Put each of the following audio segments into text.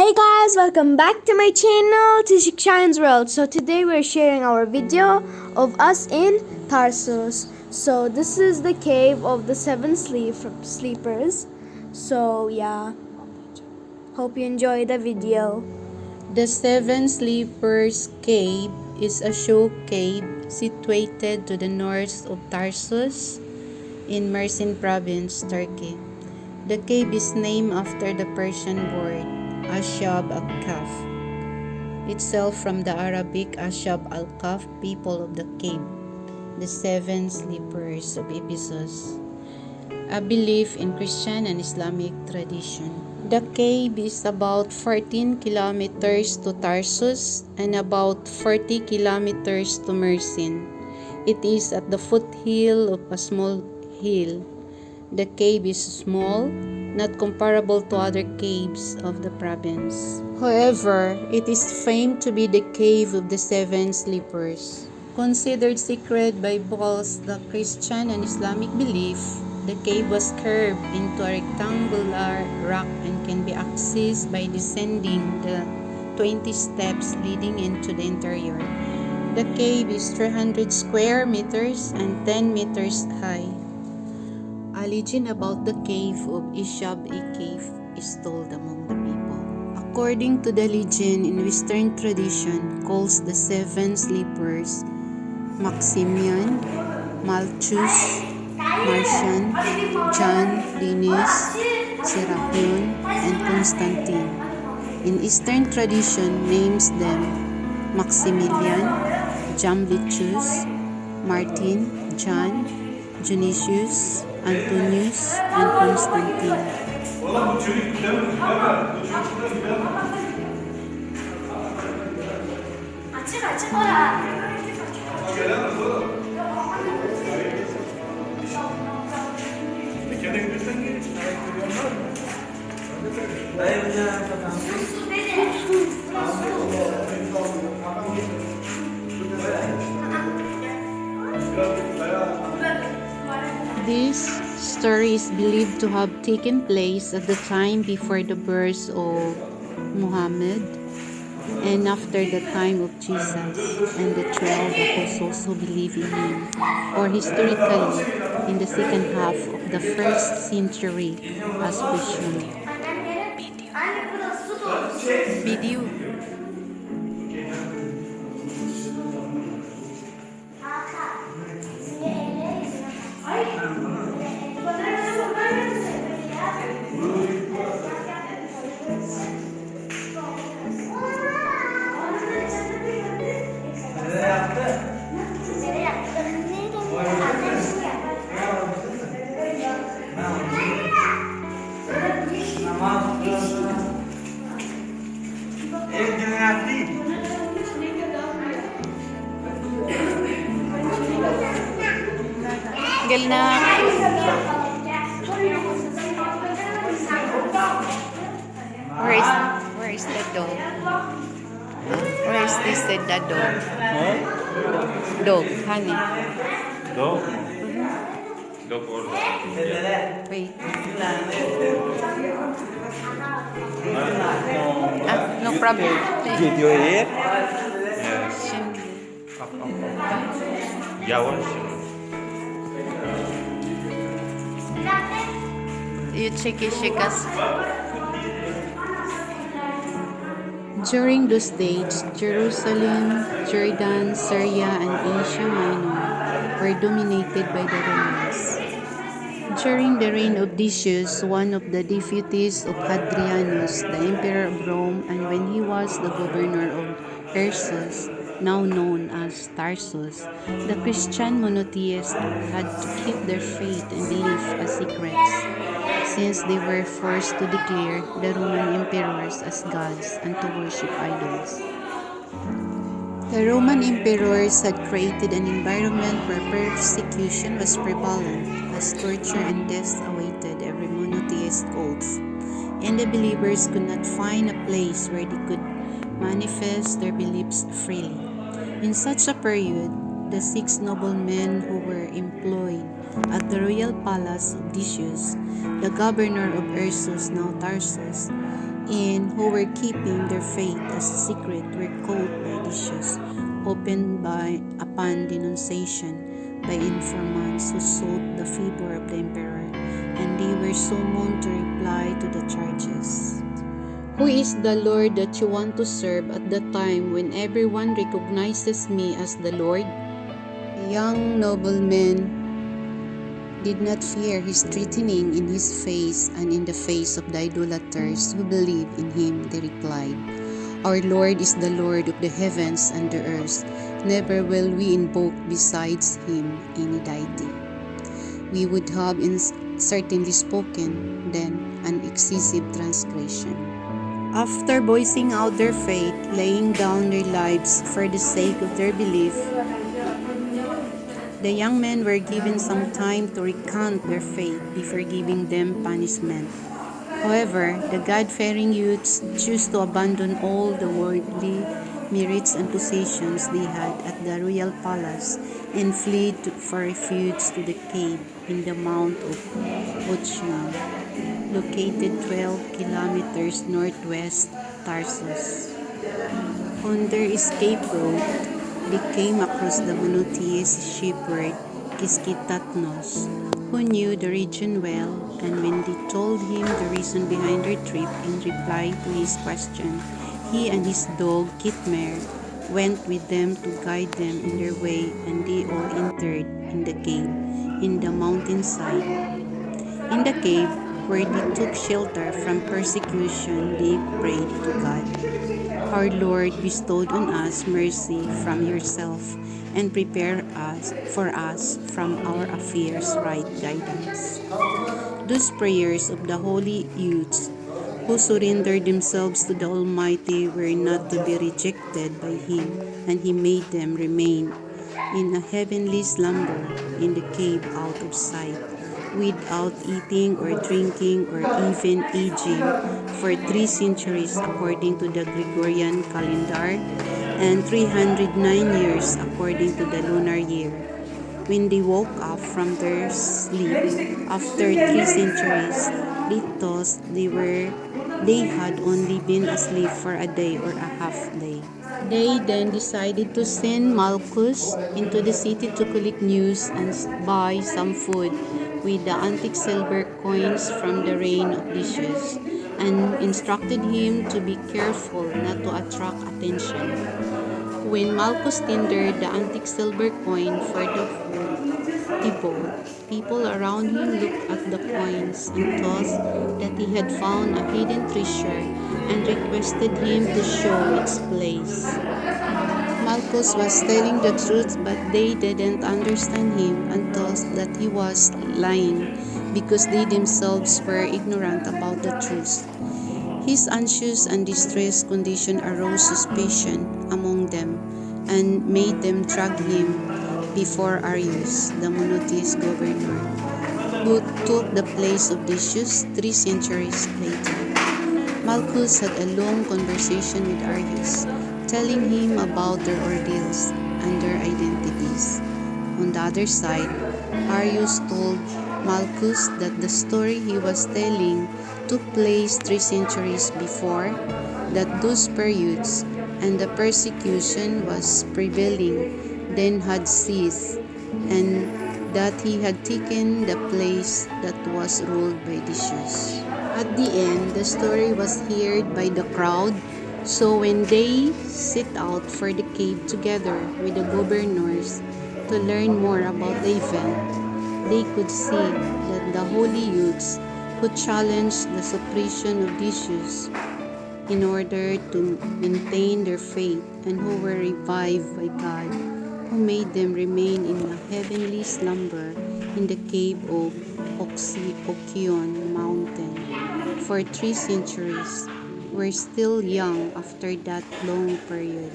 Hey guys, welcome back to my channel Tishik Shine's World. So today we're sharing our video of us in Tarsus. So this is the cave of the seven sleepers. So yeah, hope you enjoy the video. The Seven Sleepers Cave is a show cave situated to the north of Tarsus in Mersin Province, Turkey. The cave is named after the Persian word Ashab-ı Kehf, itself from the Arabic Ashab-ı Kehf, people of the cave, the seven sleepers of Ephesus, a belief in Christian and Islamic tradition. The cave is about 14 kilometers to Tarsus and about 40 kilometers to Mersin. It is at the foothill of a small hill. The cave is small, not comparable to other caves of the province. However, it is famed to be the cave of the seven sleepers. Considered sacred by both the Christian and Islamic belief, the cave was curved into a rectangular rock and can be accessed by descending the 20 steps leading into the interior. The cave is 300 square meters and 10 meters high. A legend about the cave of Eshab-ı Kehf is told among the people. According to the legend in Western tradition, calls the seven sleepers Maximian, Malchus, Marcian, John, Denis, Serapion, and Constantine. In Eastern tradition, names them Maximian, Jamblichus, Martin, John, Decius, Antonius, and Constantine. This story is believed to have taken place at the time before the birth of Muhammad and after the time of Jesus and the 12 apostles who believe in him, or historically in the second half of the first century as per shown. Video. Where is the dog? Where is this the dog? Dog, honey. Dog? Dog orada. Wait. No problem. Gidiyor yer. Yes. Şimdi. Yavaş. You check us. During those days, Jerusalem, Jordan, Syria, and Asia Minor were dominated by the Romans. During the reign of Decius, one of the deputies of Hadrianus, the emperor of Rome, and when he was the governor of Tarsus, now known as Tarsus, the Christian monotheists had to keep their faith and belief as secrets, since they were forced to declare the Roman emperors as gods and to worship idols. The Roman emperors had created an environment where persecution was prevalent, as torture and death awaited every monotheist cult, and the believers could not find a place where they could manifest their beliefs freely. In such a period, the 6 noblemen who were employed at the royal palace of Decius, the governor of Ursus, now Tarsus, and who were keeping their faith as a secret were caught by Decius, opened upon denunciation by informants who sought the favor of the emperor, and they were summoned to reply to the charges. Who is the Lord that you want to serve at the time when everyone recognizes me as the Lord? The young nobleman did not fear his threatening in his face and in the face of the idolaters who believe in him. They replied, "Our Lord is the Lord of the heavens and the earth. Never will we invoke besides him any deity." We would have certainly spoken then an excessive transgression. After voicing out their faith, laying down their lives for the sake of their belief, the young men were given some time to recant their faith before giving them punishment. However, the God-fearing youths chose to abandon all the worldly merits and possessions they had at the royal palace and fled for refuge to the cave in the Mount of Marcian, located 12 kilometers northwest Tarsus. On their escape route, they came across the monotheist shepherd Kiskitatnos, who knew the region well, and when they told him the reason behind their trip in reply to his question, he and his dog Kıtmir went with them to guide them in their way, and they all entered in the cave in the mountainside. In the cave, where they took shelter from persecution, they prayed to God. Our Lord bestowed on us mercy from yourself and prepare for us from our affairs right guidance. Those prayers of the holy youths who surrendered themselves to the Almighty were not to be rejected by Him, and He made them remain in a heavenly slumber in the cave out of sight, without eating or drinking or even aging for 3 centuries according to the Gregorian calendar and 309 years according to the lunar year. When they woke up from their sleep after 3 centuries, they thought they had only been asleep for a day or a half day. They then decided to send Malchus into the city to collect news and buy some food with the antique silver coins from the reign of Decius, and instructed him to be careful not to attract attention. When Malchus tendered the antique silver coin for the food he bought, people around him looked at the coins and thought that he had found a hidden treasure and requested him to show its place. Malchus was telling the truth, but they didn't understand him and thought that he was lying because they themselves were ignorant about the truth. His anxious and distressed condition aroused suspicion among them and made them drag him before Arius, the monotheist governor, who took the place of Decius 3 centuries later. Malchus had a long conversation with Arius, telling him about their ordeals and their identities. On the other side, Arius told Malchus that the story he was telling took place 3 centuries before, that those periods and the persecution was prevailing then had ceased, and that he had taken the place that was ruled by Decius. At the end, the story was heard by the crowd, so when they set out for the cave together with the governors to learn more about the event, they could see that the holy youths who challenged the suppression of Decius in order to maintain their faith, and who were revived by God, who made them remain in a heavenly slumber in the cave of Okion mountain for 3 centuries, were still young after that long period.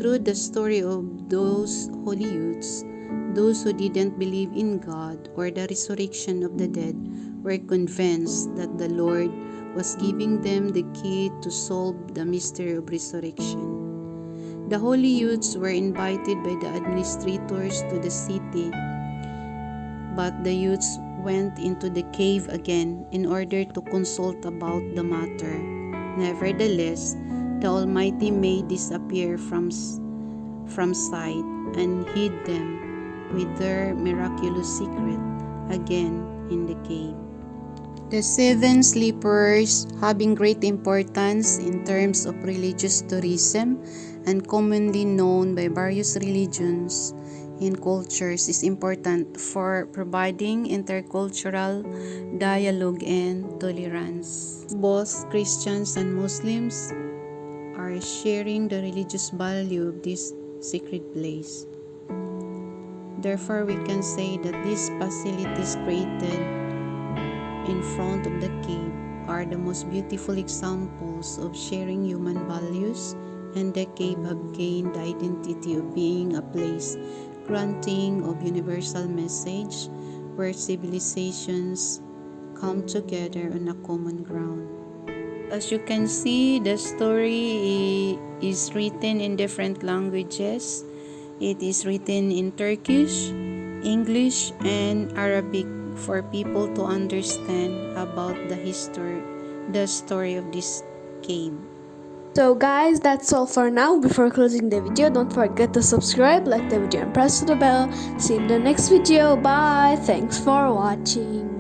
Through the story of those holy youths, those who didn't believe in God or the resurrection of the dead were convinced that the Lord was giving them the key to solve the mystery of resurrection. The holy youths were invited by the administrators to the city, but the youths went into the cave again in order to consult about the matter. Nevertheless, the Almighty made these appear from sight and hid them with their miraculous secret again in the cave. The seven sleepers, having great importance in terms of religious tourism and commonly known by various religions and cultures, is important for providing intercultural dialogue and tolerance. Both Christians and Muslims are sharing the religious value of this sacred place. Therefore, we can say that these facilities created in front of the cave are the most beautiful examples of sharing human values, and the cave have gained the identity of being a place granting of universal message where civilizations come together on a common ground. As you can see, the story is written in different languages. It is written in Turkish, English, and Arabic for people to understand about the story of this cave. So guys, that's all for now. Before closing the video, don't forget to subscribe, like the video and press the bell. See you in the next video. Bye. Thanks for watching.